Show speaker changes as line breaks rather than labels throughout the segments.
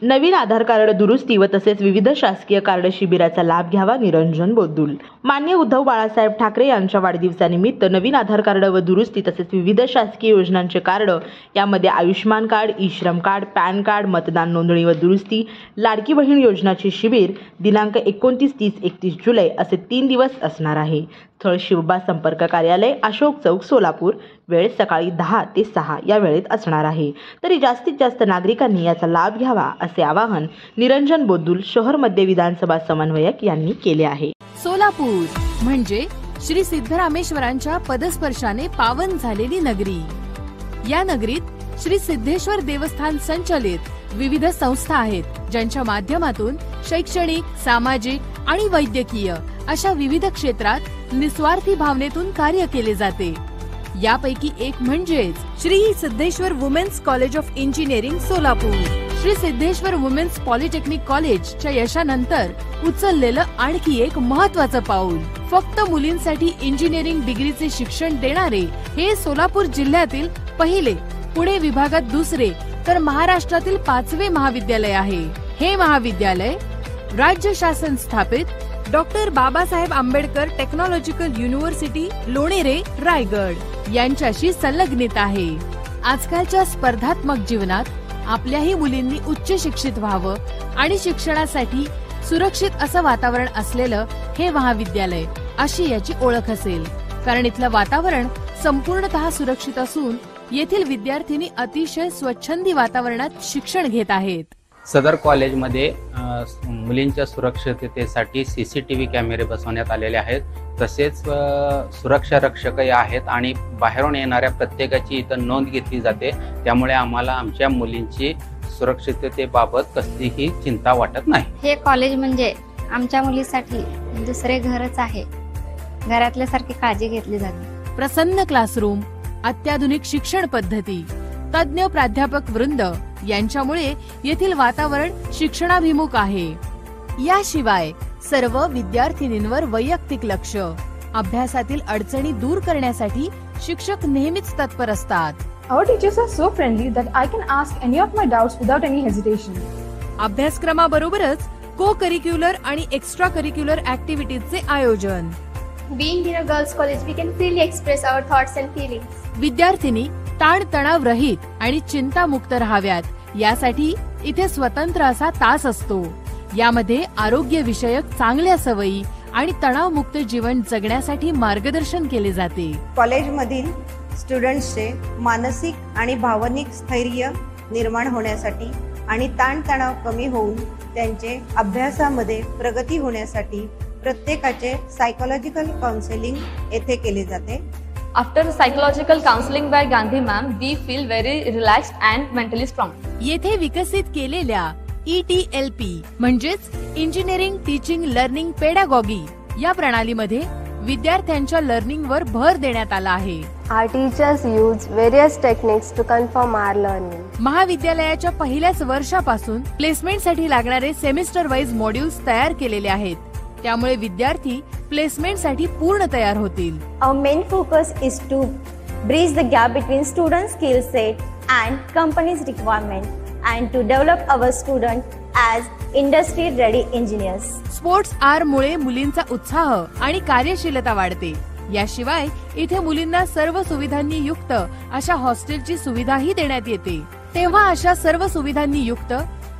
नवीन आधार card दुरुस्ती व तसेच विविध शासकीय कार्ड शिबिराचा लाभ घ्यावा. निरंजन बोद्दुल. मान्य उद्धव बाळासाहेब ठाकरे यांच्या वाढदिवसानिमित्त नवीन आधार कार्ड व दुरुस्ती तसेच विविध शासकीय योजनांचे कार्ड, यामध्ये Ayushman card, e-Shram card, pan card, मतदान नोंदणी व दुरुस्ती, लाडकी बहीण योजनाचे शिबिर दिनांक 29, 30, 31 जुलै असे 3 दिवस असणार आहे. स्थळ शिवबा संपर्क कार्यालय, अशोक चौक, सोलापूर. वेळ सकाळी 10 ते 6 या वेळेत असणार आहे. तरी जास्तीत जास्त नागरिकांनी याचा लाभ घ्यावा असे आवाहन निरंजन बोद्दुल शहर मध्य विधानसभा समन्वयक यांनी केले आहे.
सोलापूर म्हणजे श्री सिद्धरामेश्वरांच्या पदस्पर्शाने पावन झालेली नगरी. या नगरीत श्री सिद्धेश्वर देवस्थान संचलित विविध संस्था आहेत, ज्यांच्या माध्यमातून शैक्षणिक, सामाजिक आणि वैद्यकीय अशा विविध क्षेत्रात निस्वार्थी भावनेतून कार्य केले जाते. यापैकी एक म्हणजेच Shri Siddheshwar women's college of engineering Solapur. Shri Siddheshwar women's polytechnic कॉलेजच्या यशानंतर उचललेलं आणखी एक महत्त्वाचं पाऊल. फक्त मुलींसाठी इंजिनिअरिंग डिग्रीचे शिक्षण देणारे हे सोलापूर जिल्ह्यातील पहिले, पुणे विभागात दुसरे तर महाराष्ट्रातील 5वे महाविद्यालय आहे. हे महाविद्यालय राज्य शासन स्थापित doctor Babasaheb Ambedkar technological university Lonere, Raigad यांच्याशी संलग्नित आहे. आजकालच्या स्पर्धात्मक जीवनात आपल्याही मुलींनी उच्च शिक्षित व्हावं आणि शिक्षणासाठी सुरक्षित असं वातावरण असलेलं हे महाविद्यालय अशी याची ओळख असेल. कारण इथलं वातावरण संपूर्णतः सुरक्षित असून येथील विद्यार्थिनी अतिशय स्वच्छंदी वातावरणात शिक्षण घेत आहेत.
सदर कॉलेजमध्ये मुलींच्या सुरक्षिततेसाठी CCTV कॅमेरे बसवण्यात आलेले आहेत. तसेच सुरक्षा रक्षकही आहेत आणि बाहेरून येणाऱ्या प्रत्येकाची इथं नोंद घेतली जाते. त्यामुळे आम्हाला आमच्या मुलींची सुरक्षिततेबाबत कसलीही चिंता वाटत नाही.
हे कॉलेज म्हणजे आमच्या मुलीसाठी दुसरे घरच आहे. घरातल्यासारखी काळजी घेतली जाते.
प्रसन्न क्लासरूम, अत्याधुनिक शिक्षण पद्धती, तज्ञ प्राध्यापक वृंद यांच्यामुळे येथील वातावरण शिक्षणाभिमुख आहे. याशिवाय सर्व विद्यार्थिनींवर वैयक्तिक लक्ष, अभ्यासातील अडचणी दूर करण्यासाठी शिक्षक नेहमीच तत्पर असतात.
Our teachers are so friendly that I can ask any of my doubts without any hesitation.
अभ्यासक्रमाबरोबरच को करिक्युलर आणि एक्स्ट्रा करिक्युलर ऍक्टिव्हिटीजचे आयोजन.
Being in a girls' college, we can freely express our thoughts and feelings.
विद्यार्थिनी ताणतणाव रहित आणि चिंतामुक्त राहाव्यात यासाठी इथे स्वतंत्र असा तास असतो. यामध्ये आरोग्य विषयक चांगल्या सवयी आणि तणावमुक्त जीवन जगण्यासाठी मार्गदर्शन केले जाते.
कॉलेजमधील स्टुडंट्सचे मानसिक आणि भावनिक स्थैर्य निर्माण होण्यासाठी आणि ताणतणाव कमी होऊन त्यांचे अभ्यासामध्ये प्रगती होण्यासाठी प्रत्येकाचे सायकोलॉजिकल काउन्सिलिंग येथे केले जाते.
After psychological counseling by Gandhi ma'am, we feel very relaxed and mentally strong.
येथे विकसित केलेल्या ETLP म्हणजेच इंजिनिअरिंग टीचिंग लर्निंग पेडागॉगी या प्रणालीमध्ये विद्यार्थ्यांच्या लर्निंग वर भर देण्यात आला आहे.
Our teachers use various techniques to confirm our learning.
महाविद्यालयाच्या पहिल्याच वर्षापासून प्लेसमेंटसाठी लागणारे सेमिस्टर वाईज मॉड्यूल्स तयार केलेले आहेत. त्यामुळे विद्यार्थी प्लेसमेंटसाठी पूर्ण तयार होतील.
Our main focus is to bridge the gap between student skill set and company's requirement and to develop our student as industry ready engineers.
Sports आर मुळे मुलींचा उत्साह आणि कार्यशीलता वाढते. याशिवाय इथे मुलींना सर्व सुविधांनी युक्त अशा हॉस्टेलची सुविधाही देण्यात येते. तेव्हा अशा सर्व सुविधांनी युक्त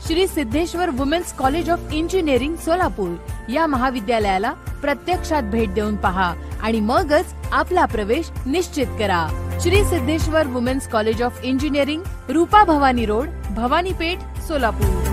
Shri Siddheshwar women's college of engineering Solapur या महाविद्यालयाला प्रत्यक्षात भेट देऊन पहा आणि मगच आपला प्रवेश निश्चित करा. Shri Siddheshwar women's college of engineering, Rupa Bhavani road, Bhavanipeth, Solapur.